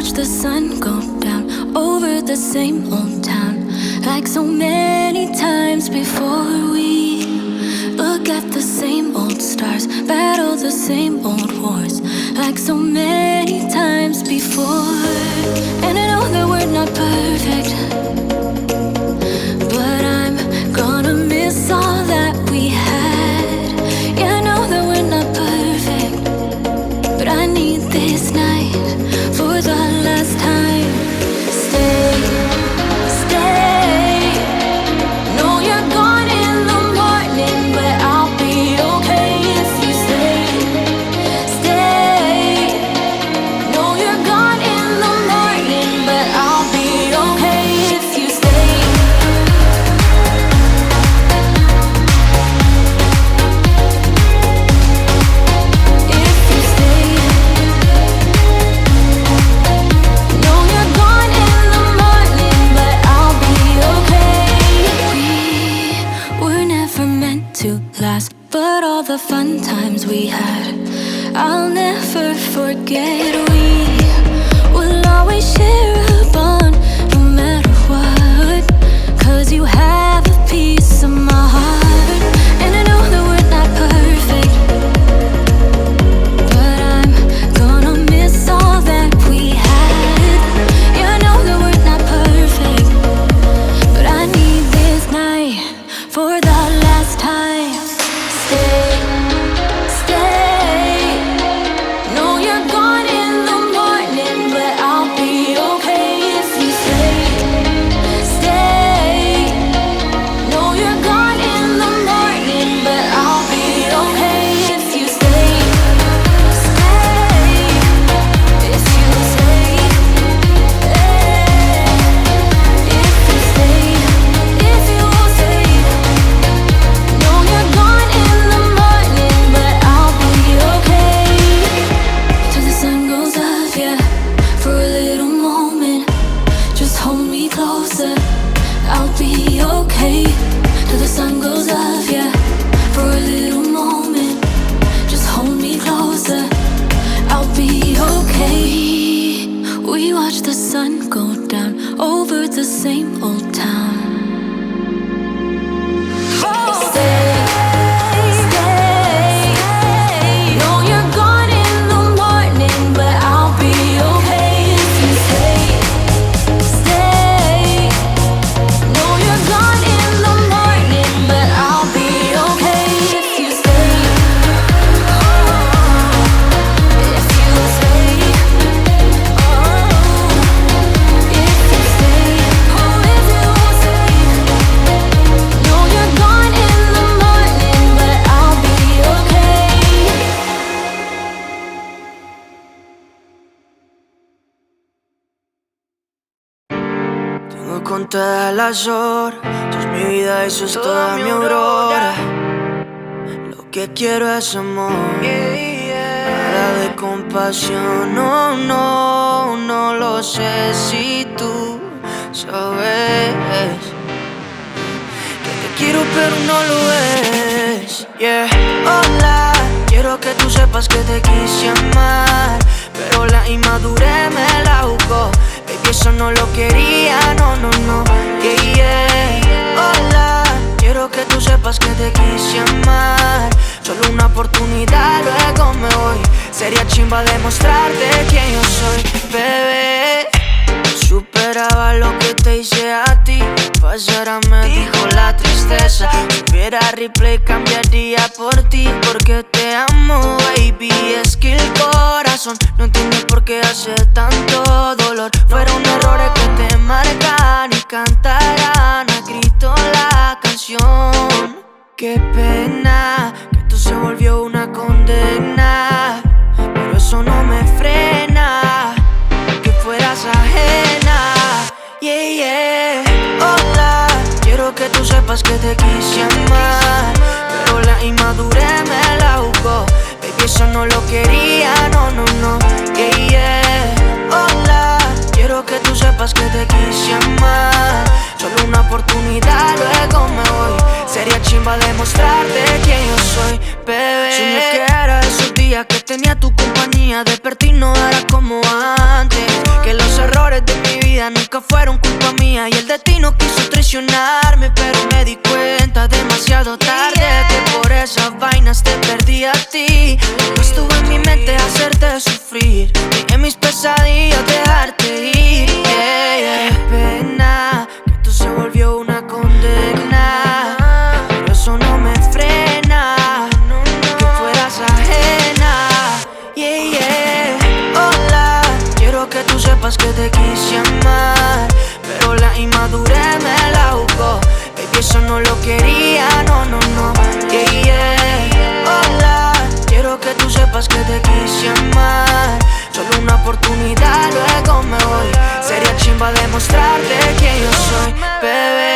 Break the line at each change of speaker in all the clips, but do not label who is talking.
watch the sun go down over the same old town, like so many times before. We look at the same old stars, battle the same old wars, like so many times before. And I know that we're not perfect, but I'm gonna miss all that we had. Yeah, I know that we're not perfect, but I need this night for the last time. Stay, stay. Know you're gone in the morning, but I'll be okay if you stay. Stay. Know you're gone in the morning, but I'll be okay if you stay. If you stay. Know you're gone in the morning, but I'll be okay. We were never meant to last, but all the fun times we had, I'll never forget. We will always share a bond, no matter what, 'cause you have a piece of my heart. And I know that we're not perfect, but I'm gonna miss all that we had. Yeah, I know that we're not perfect, but I need this night for the last time. Stay, stay. Know you're gone in the morning, but I'll be okay if you stay. Stay. Know you're gone in the morning, but I'll be okay if you stay. Stay. If you stay. If you stay. If you stay. Know you're gone in the morning, but I'll be okay. Till the sun goes up, yeah, for a little moment. Just hold me closer, I'll be okay. Till the sun goes up, yeah, for a little moment. Just hold me closer, I'll be okay. We watch the sun go down over the same old town. Stay, stay. Know you're gone in the morning, but I'll be okay if you stay. Stay. Know you're gone in the morning, but I'll be okay if you stay. If you stay. If you stay. Oh, if you stay. Know you're gone in the morning, but I'll be okay.
Tengo contadas las horas, tú es mi vida, eso es toda mi aurora. Lo que quiero es amor, nada de compasión. No, no, no lo sé si tú sabes que te quiero pero no lo es. Yeah. Hola, quiero que tú sepas que te quise amar, pero la inmadurez me la jugó. Baby, eso no lo quería, no, no, no. Yeah, yeah. Hola, quiero que tú sepas que te quise amar. Solo una oportunidad, luego me voy. Sería chimba demostrarte quién yo soy, bebé. Superaba lo que te hice a ti, pasara me dijo la tristeza. Si hubiera replay cambiaría por ti, porque te amo, baby. Es que el corazón no entiende por qué hace tanto dolor. Fueron errores que te marcan y cantarán a grito la canción. Qué pena que esto se volvió una condena, pero eso no me frena, que fueras ajena. Yeah, yeah. Hola, quiero que tú sepas que te quise amar, pero la inmadurez me la jugó. Baby, eso no lo quería, no, no, no. Yeah, yeah. Hola, quiero que tú sepas que te quise amar. Solo una oportunidad, luego me voy. Sería chimba demostrarte quién yo soy, bebé. Soñé que era esos días que tenía tu compañía. Desperté y no era como antes. que los errores de mi vida nunca fueron culpa mía. Y el destino quiso traicionarme, pero me di cuenta demasiado tarde que por esas vainas te perdí a ti. No estuvo en mi mente hacerte sufrir, ni en mis pesadillas dejarte ir. Qué pena que esto se volvió una condena, pero eso no me frena, que fueras ajena. Hola, quiero que tú sepas que te quise amar, pero la inmadurez me la jugó. Baby, eso no lo quería, no, no, no. Hola, quiero que tú sepas que te quise amar. Solo una oportunidad, luego me voy. Sería chimba demostrarte quién yo soy, bebé.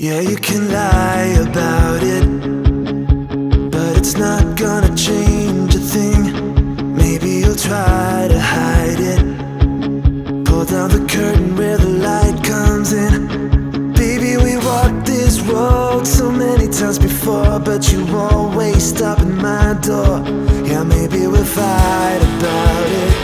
Yeah, you can lie about it, but it's not gonna change a thing. Maybe you'll try to hide it. Pull down the curtain where the light comes in. Baby, we walked this road so many times before, but you always stop at my door. Yeah, maybe we'll fight about it,